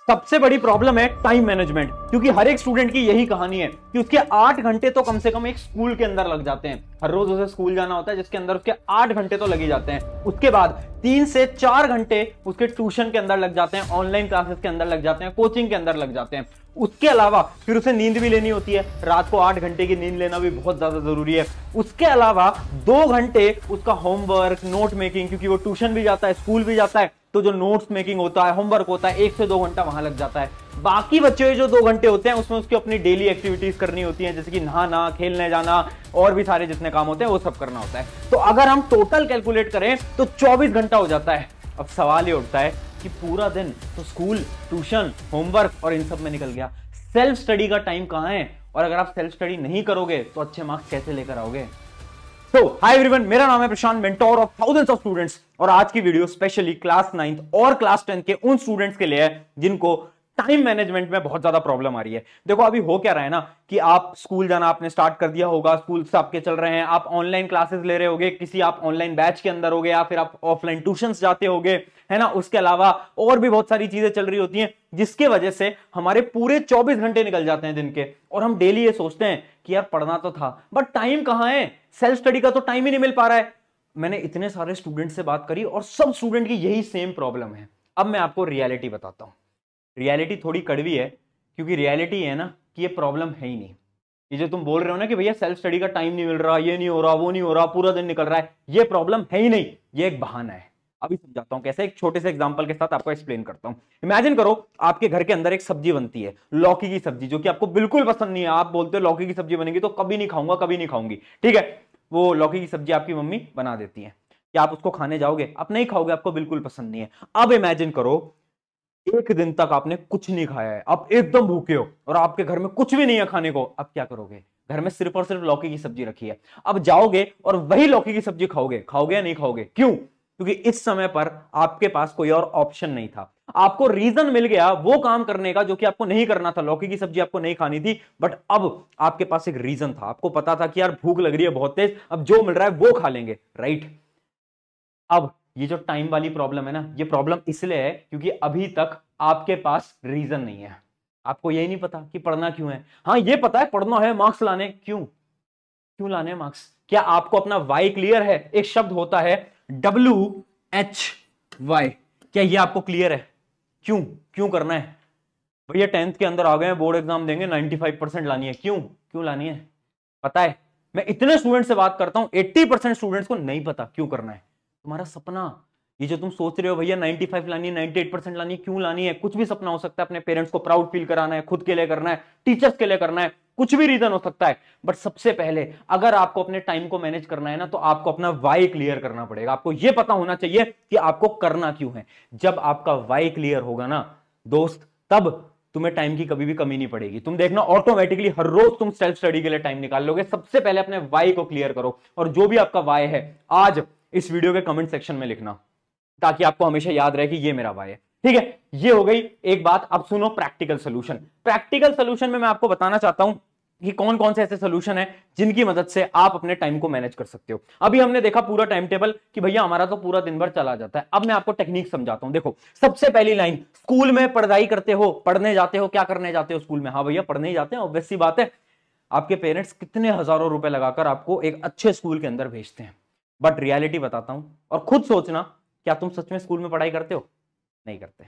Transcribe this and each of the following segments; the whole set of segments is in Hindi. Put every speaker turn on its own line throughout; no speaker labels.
सबसे बड़ी प्रॉब्लम है टाइम मैनेजमेंट, क्योंकि हर एक स्टूडेंट की यही कहानी है कि उसके 8 घंटे तो कम से कम एक स्कूल के अंदर लग जाते हैं। हर रोज उसे स्कूल जाना होता है जिसके अंदर उसके 8 घंटे तो लगे जाते हैं। उसके बाद 3 से 4 घंटे उसके ट्यूशन के अंदर लग जाते हैं, ऑनलाइन क्लासेस के अंदर लग जाते हैं, कोचिंग के अंदर लग जाते हैं। उसके अलावा फिर उसे नींद भी लेनी होती है, रात को 8 घंटे की नींद लेना भी बहुत ज्यादा जरूरी है। उसके अलावा 2 घंटे उसका होमवर्क, नोट मेकिंग, क्योंकि वो ट्यूशन भी जाता है, स्कूल भी जाता है, तो जो नोट्स मेकिंग होता है, होमवर्क होता है, 1 से 2 घंटा वहां लग जाता है। बाकी बच्चे हुए जो 2 घंटे होते हैं उसमें उसकी अपनी डेली एक्टिविटीज करनी होती हैं, जैसे कि नहाना, खेलने जाना और भी सारे जितने काम होते हैं वो सब करना होता है। तो अगर हम टोटल कैलकुलेट करें तो 24 घंटा हो जाता है। अब सवाल ये उठता है कि पूरा दिन तो स्कूल, ट्यूशन, होमवर्क और इन सब में निकल गया, सेल्फ स्टडी का टाइम कहां है? और अगर आप सेल्फ स्टडी नहीं करोगे तो अच्छे मार्क्स कैसे लेकर आओगे? तो हाय एवरीवन, मेरा नाम है Prashant, mentor of thousands of students, और आज की वीडियो स्पेशली क्लास 9th और क्लास 10th के उन स्टूडेंट्स के लिए है जिनको टाइम मैनेजमेंट में बहुत ज्यादा प्रॉब्लम आ रही है। देखो अभी हो क्या रहा है ना कि आप स्कूल जाना आपने स्टार्ट कर दिया होगा, स्कूल से आपके चल रहे हैं, आप ऑनलाइन क्लासेस ले रहे होगे, किसी आप ऑनलाइन बैच के अंदर होगे या फिर आप ऑफलाइन ट्यूशंस जाते होगे, है ना। उसके अलावा और भी बहुत सारी चीजें चल रही होती हैं जिसके वजह से हमारे पूरे 24 घंटे निकल जाते हैं दिन के, और हम डेली ये सोचते हैं कि यार पढ़ना तो था बट टाइम कहां है, सेल्फ स्टडी का तो टाइम ही नहीं मिल पा रहा है। मैंने इतने सारे स्टूडेंट से बात करी और सब स्टूडेंट की यही सेम प्रॉब्लम है। अब मैं आपको रियलिटी बताता हूं। रियलिटी थोड़ी कड़वी है, क्योंकि रियलिटी है ना कि ये प्रॉब्लम है ही नहीं। ये जो तुम बोल रहे हो ना कि भैया सेल्फ स्टडी का टाइम नहीं मिल रहा, ये नहीं हो रहा, वो नहीं हो रहा, पूरा दिन निकल रहा है, ये प्रॉब्लम है ही नहीं, ये एक बहाना है। अभी समझाता हूं कैसे, एक छोटे से एग्जांपल के साथ आपको एक्सप्लेन करता हूं। इमेजिन करो आपके घर के अंदर एक सब्जी बनती है, लौकी की सब्जी, जो कि आपको बिल्कुल पसंद नहीं है। आप बोलते हो लौकी की सब्जी बनेगी तो कभी नहीं खाऊंगा, कभी नहीं खाऊंगी, ठीक है। वो लौकी की सब्जी आपकी मम्मी बना देती है, क्या आप उसको खाने जाओगे? आप नहीं खाओगे, आपको बिल्कुल पसंद नहीं है। अब इमेजिन करो एक दिन तक आपने कुछ नहीं खाया है, आप एकदम भूखे हो और आपके घर में कुछ भी नहीं है खाने को। अब क्या करोगे? घर में सिर्फ और सिर्फ लौकी की सब्जी रखी है, अब जाओगे और वही लौकी की सब्जी खाओगे? खाओगे या नहीं खाओगे? क्यों? क्योंकि इस समय पर आपके पास कोई और ऑप्शन नहीं था। आपको रीजन मिल गया वो काम करने का जो कि आपको नहीं करना था। लौकी की सब्जी आपको नहीं खानी थी, बट अब आपके पास एक रीजन था। आपको पता था कि यार भूख लग रही है बहुत तेज, अब जो मिल रहा है वो खा लेंगे, राइट। अब ये जो टाइम वाली प्रॉब्लम है ना, ये प्रॉब्लम इसलिए है क्योंकि अभी तक आपके पास रीजन नहीं है। आपको यही नहीं पता कि पढ़ना क्यों है। हाँ ये पता है पढ़ना है मार्क्स लाने, क्यों क्यों लाने हैं मार्क्स? क्या आपको अपना वाई क्लियर है? एक शब्द होता है WHY, क्या ये आपको क्लियर है? क्यों क्यों करना है? भैया 10th के अंदर आ गए हैं, बोर्ड एग्जाम देंगे, 95% लानी है, क्यों क्यों लानी है? पता है, मैं इतने स्टूडेंट से बात करता हूं, 80% स्टूडेंट्स को नहीं पता क्यों करना है। तुम्हारा सपना, ये जो तुम सोच रहे हो भैया 95 लानी है, 98% लानी है, क्यों लानी है? कुछ भी सपना हो सकता है, अपने पेरेंट्स को प्राउड फील कराना है, खुद के लिए करना है, टीचर्स के लिए करना है, कुछ भी रीजन हो सकता है। बट सबसे पहले अगर आपको अपने टाइम को मैनेज करना है ना, तो आपको अपना वाई क्लियर करना पड़ेगा। आपको यह पता होना चाहिए कि आपको करना क्यों है। जब आपका वाई क्लियर होगा ना दोस्त, तब तुम्हें टाइम की कभी भी कमी नहीं पड़ेगी। तुम देखना ऑटोमेटिकली हर रोज तुम सेल्फ स्टडी के लिए टाइम निकाल लोगे। सबसे पहले अपने वाई को क्लियर करो, और जो भी आपका वाई है आज इस वीडियो के कमेंट सेक्शन में लिखना, ताकि आपको हमेशा याद रहे कि ये मेरा वाई है, ठीक है। ये हो गई एक बात। अब सुनो प्रैक्टिकल सोल्यूशन। प्रैक्टिकल सोल्यूशन में मैं आपको बताना चाहता हूं कि कौन कौन से ऐसे सोल्यूशन है जिनकी मदद से आप अपने टाइम को मैनेज कर सकते हो। अभी हमने देखा पूरा टाइम टेबल कि भैया हमारा तो पूरा दिन भर चला जाता है। अब मैं आपको टेक्निक समझाता हूं। देखो सबसे पहली लाइन, स्कूल में पढ़ाई करते हो, पढ़ने जाते हो, क्या करने जाते हो स्कूल में? हाँ भैया पढ़ने ही जाते हैं, ऑब्वियस सी बात है। आपके पेरेंट्स कितने हजारों रुपए लगाकर आपको एक अच्छे स्कूल के अंदर भेजते हैं, बट रियलिटी बताता हूं और खुद सोचना, क्या तुम सच में स्कूल में पढ़ाई करते हो? नहीं करते,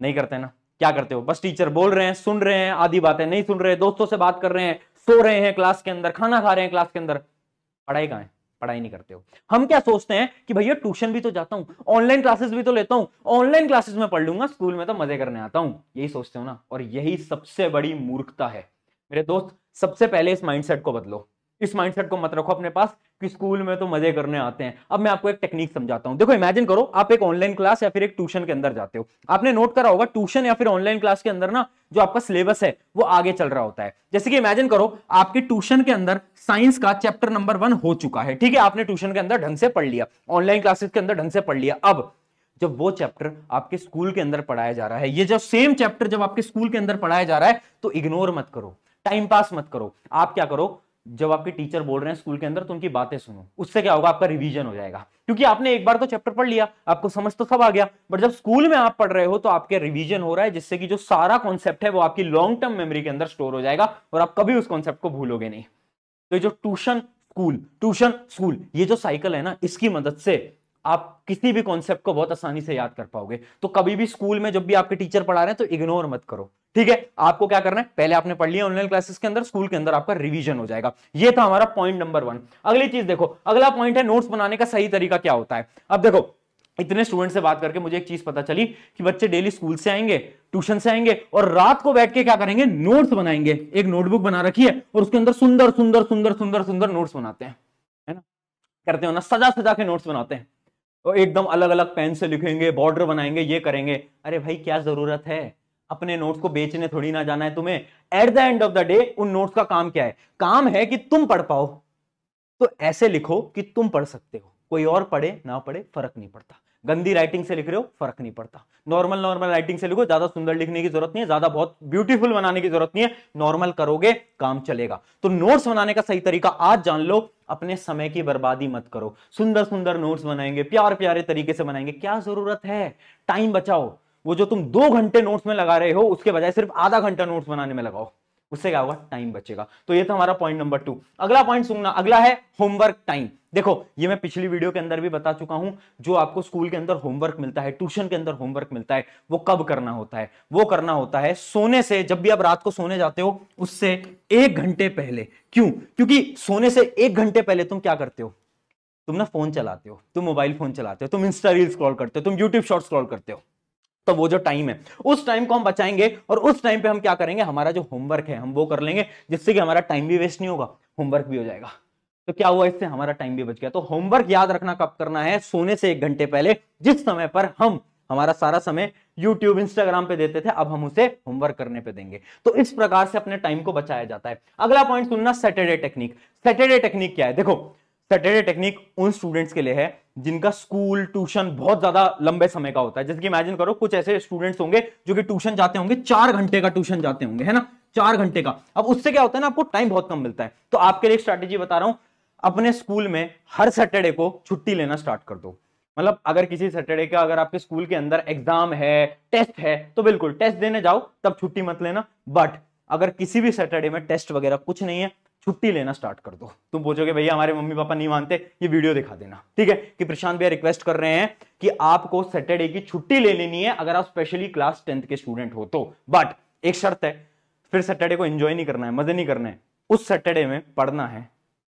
नहीं करते ना। क्या करते हो? बस टीचर बोल रहे हैं, सुन रहे हैं, आधी बातें नहीं सुन रहे, दोस्तों से बात कर रहे हैं, सो रहे हैं क्लास के अंदर, खाना खा रहे हैं क्लास के अंदर। पढ़ाई कहां है? पढ़ाई नहीं करते हो। हम क्या सोचते हैं कि भैया ट्यूशन भी तो जाता हूं, ऑनलाइन क्लासेस भी तो लेता हूं, ऑनलाइन क्लासेस में पढ़ लूंगा, स्कूल में तो मजे करने आता हूं। यही सोचते हो ना, और यही सबसे बड़ी मूर्खता है मेरे दोस्त। सबसे पहले इस माइंडसेट को बदलो। इस माइंडसेट को मत रखो अपने पास कि स्कूल में तो मजे करने आते हैं। अब मैं आपको एक टेक्निक समझाता हूं। देखो इमेजिन करो आप एक ऑनलाइन क्लास या फिर एक ट्यूशन के अंदर जाते हो। आपने नोट करा होगा ट्यूशन या फिर ऑनलाइन क्लास के अंदर ना, जो आपका सिलेबस है वो आगे चल रहा होता है। जैसे कि इमेजिन करो आपकी ट्यूशन के अंदर साइंस का चैप्टर नंबर 1 हो चुका है, ठीक है। आपने ट्यूशन के अंदर ढंग से पढ़ लिया, ऑनलाइन क्लासेस के अंदर ढंग से पढ़ लिया। अब जब वो चैप्टर आपके स्कूल के अंदर पढ़ाया जा रहा है, ये जो सेम चैप्टर जब आपके स्कूल के अंदर पढ़ाया जा रहा है, तो इग्नोर मत करो, टाइम पास मत करो। आप क्या करो, जब आपके टीचर बोल रहे हैं स्कूल के अंदर तो उनकी बातें सुनो, उससे क्या होगा, आपका रिवीजन हो जाएगा, क्योंकि आपने एक बार तो चैप्टर पढ़ लिया, आपको समझ तो सब आ गया, बट जब स्कूल में आप पढ़ रहे हो तो आपके रिवीजन हो रहा है, जिससे कि जो सारा कॉन्सेप्ट है वो आपकी लॉन्ग टर्म मेमोरी के अंदर स्टोर हो जाएगा और आप कभी उस कॉन्सेप्ट को भूलोगे नहीं। तो जो ट्यूशन स्कूल ये जो साइकिल है ना, इसकी मदद से आप किसी भी कॉन्सेप्ट को बहुत आसानी से याद कर पाओगे। तो कभी भी स्कूल में जब भी आपके टीचर पढ़ा रहे हैं तो इग्नोर मत करो, ठीक है। आपको क्या करना है, पहले आपने पढ़ लिया ऑनलाइन क्लासेस के अंदर, स्कूल के अंदर आपका रिवीजन हो जाएगा। ये था हमारा पॉइंट नंबर 1। अगली चीज देखो, अगला पॉइंट है नोट्स बनाने का सही तरीका क्या होता है। अब देखो, इतने स्टूडेंट से बात करके मुझे एक चीज पता चली कि बच्चे डेली स्कूल से आएंगे, ट्यूशन से आएंगे और रात को बैठ के क्या करेंगे, नोट्स बनाएंगे। एक नोटबुक बना रखी है और उसके अंदर सुंदर सुंदर सुंदर सुंदर सुंदर नोट्स बनाते हैं, है ना, करते हो ना, सजा सजा के नोट्स बनाते हैं और एकदम अलग अलग पेन से लिखेंगे, बॉर्डर बनाएंगे, ये करेंगे। अरे भाई क्या जरूरत है, अपने नोट्स को बेचने थोड़ी ना जाना है तुम्हें। At the end of the day उन नोट्स का काम क्या है, काम है कि तुम पढ़ पाओ। तो ऐसे लिखो कि तुम पढ़ सकते हो, कोई और पढ़े ना पढ़े फर्क नहीं पड़ता। गंदी राइटिंग से लिख रहे हो फर्क नहीं पड़ता, नॉर्मल राइटिंग से लिखो, ज्यादा सुंदर लिखने की जरूरत नहीं है, ज्यादा बहुत ब्यूटीफुल बनाने की जरूरत नहीं है, नॉर्मल करोगे काम चलेगा। तो नोट्स बनाने का सही तरीका आज जान लो, अपने समय की बर्बादी मत करो, सुंदर सुंदर नोट्स बनाएंगे, प्यार प्यारे तरीके से बनाएंगे, क्या जरूरत है, टाइम बचाओ। वो जो तुम 2 घंटे नोट्स में लगा रहे हो उसके बजाय सिर्फ आधा घंटा नोट्स बनाने में लगाओ, उससे क्या होगा, टाइम बचेगा। तो ये था हमारा पॉइंट नंबर 2। अगला पॉइंट सुनना, अगला है होमवर्क टाइम। देखो ये मैं पिछली वीडियो के अंदर भी बता चुका हूं, जो आपको स्कूल के अंदर होमवर्क मिलता है, ट्यूशन के अंदर होमवर्क मिलता है, वो कब करना होता है, वो करना होता है सोने से, जब भी आप रात को सोने जाते हो उससे 1 घंटे पहले। क्यों? क्योंकि सोने से 1 घंटे पहले तुम क्या करते हो, तुम ना फोन चलाते हो, तुम मोबाइल फोन चलाते हो, तुम इंस्टा रील स्क्रॉल करते हो, तुम यूट्यूब शॉर्ट स्क्रॉल करते हो। तो वो जो टाइम है उस टाइम को हम बचाएंगे और उस टाइम पे हम क्या करेंगे, हमारा जो होमवर्क है हम वो कर लेंगे, जिससे कि हमारा टाइम भी वेस्ट नहीं होगा, होमवर्क भी हो जाएगा। तो क्या हुआ, इससे हमारा टाइम भी बच गया। तो होमवर्क याद रखना कब करना है, सोने से 1 घंटे पहले, जिस समय पर हम हमारा सारा समय यूट्यूब इंस्टाग्राम पे देते थे, अब हम उसे होमवर्क करने पे देंगे। तो इस प्रकार से अपने टाइम को बचाया जाता है। अगला पॉइंट सुनना, सैटरडे टेक्निक। सैटरडे टेक्निक क्या है, देखो सैटरडे टेक्निक उन स्टूडेंट्स के लिए है जिनका स्कूल ट्यूशन बहुत ज्यादा लंबे समय का होता है। जैसे कि इमेजिन करो, कुछ ऐसे स्टूडेंट्स होंगे जो कि ट्यूशन जाते होंगे, 4 घंटे का ट्यूशन जाते होंगे, है ना, 4 घंटे का। अब उससे क्या होता है ना, आपको टाइम बहुत कम मिलता है। तो आपके लिए एक स्ट्रैटेजी बता रहा हूं, अपने स्कूल में हर सैटरडे को छुट्टी लेना स्टार्ट कर दो। मतलब अगर किसी सैटरडे का अगर आपके स्कूल के अंदर एग्जाम है, टेस्ट है, तो बिल्कुल टेस्ट देने जाओ, तब छुट्टी मत लेना। बट अगर किसी भी सैटरडे में टेस्ट वगैरह कुछ नहीं है, छुट्टी लेना स्टार्ट कर दो। तुम पूछोगे भैया हमारे मम्मी पापा नहीं मानते, ये वीडियो दिखा देना, ठीक है, कि प्रशांत भैया रिक्वेस्ट कर रहे हैं कि आपको सैटरडे की छुट्टी ले लेनी है अगर आप स्पेशली क्लास 10th के स्टूडेंट हो तो। बट एक शर्त है, फिर सैटरडे को एंजॉय नहीं करना है, मजे नहीं करना है, उस सैटरडे में पढ़ना है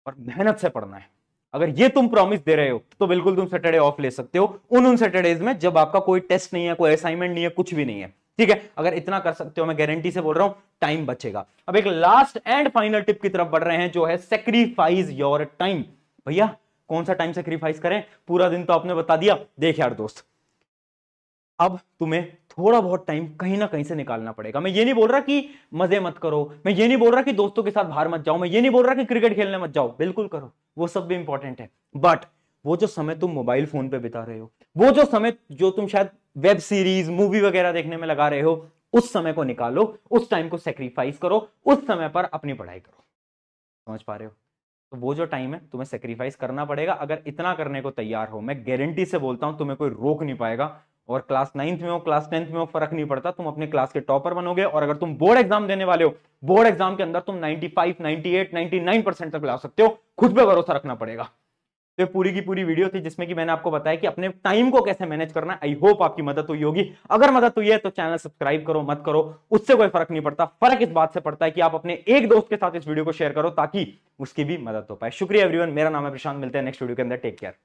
और मेहनत से पढ़ना है। अगर ये तुम प्रॉमिस दे रहे हो तो बिल्कुल तुम सैटरडे ऑफ ले सकते हो, उन सैटरडेज में जब आपका कोई टेस्ट नहीं है, कोई असाइनमेंट नहीं है, कुछ भी नहीं है, ठीक है। अगर इतना कर सकते हो, मैं गारंटी से बोल रहा हूं, टाइम बचेगा। अब एक लास्ट एंड फाइनल टिप की तरफ बढ़ रहे हैं, जो है सेक्रीफाइस योर टाइम। भैया कौन सा टाइम सेक्रीफाइस करें, पूरा दिन तो आपने बता दिया। देख यार दोस्त, अब तुम्हें थोड़ा बहुत टाइम कहीं ना कहीं से निकालना पड़ेगा। मैं ये नहीं बोल रहा कि मजे मत करो, मैं ये नहीं बोल रहा कि दोस्तों के साथ बाहर मत जाओ, मैं ये नहीं बोल रहा कि क्रिकेट खेलने मत जाओ, बिल्कुल करो, वो सब भी इंपॉर्टेंट है। बट वो जो समय तुम मोबाइल फोन पे बिता रहे हो, वो जो समय जो तुम शायद वेब सीरीज मूवी वगैरह देखने में लगा रहे हो, उस समय को निकालो, उस टाइम को सेक्रीफाइस करो, उस समय पर अपनी पढ़ाई करो। समझ पा रहे हो? तो वो जो टाइम है तुम्हें सेक्रीफाइस करना पड़ेगा। अगर इतना करने को तैयार हो, मैं गारंटी से बोलता हूं तुम्हें कोई रोक नहीं पाएगा। और क्लास 9th में हो, क्लास 10th में हो, फर्क नहीं पड़ता, तुम अपने क्लास के टॉपर बनोगे। और अगर तुम बोर्ड एग्जाम देने वाले हो, बोर्ड एग्जाम के अंदर तुम 95, 98, 99% तक ला सकते हो। खुद पे भरोसा रखना पड़ेगा। तो ये पूरी की पूरी वीडियो थी जिसमें कि मैंने आपको बताया कि अपने टाइम को कैसे मैनेज करना है। आई होप आपकी मदद हुई होगी। अगर मदद हुई है तो चैनल सब्सक्राइब करो, मत करो, उससे कोई फर्क नहीं पड़ता। फर्क इस बात से पड़ता है कि आप अपने एक दोस्त के साथ इस वीडियो को शेयर करो ताकि उसकी भी मदद हो पाए। शुक्रिया एवरीवन, मेरा नाम है प्रशांत, मिलते हैं नेक्स्ट वीडियो के अंदर। Take care.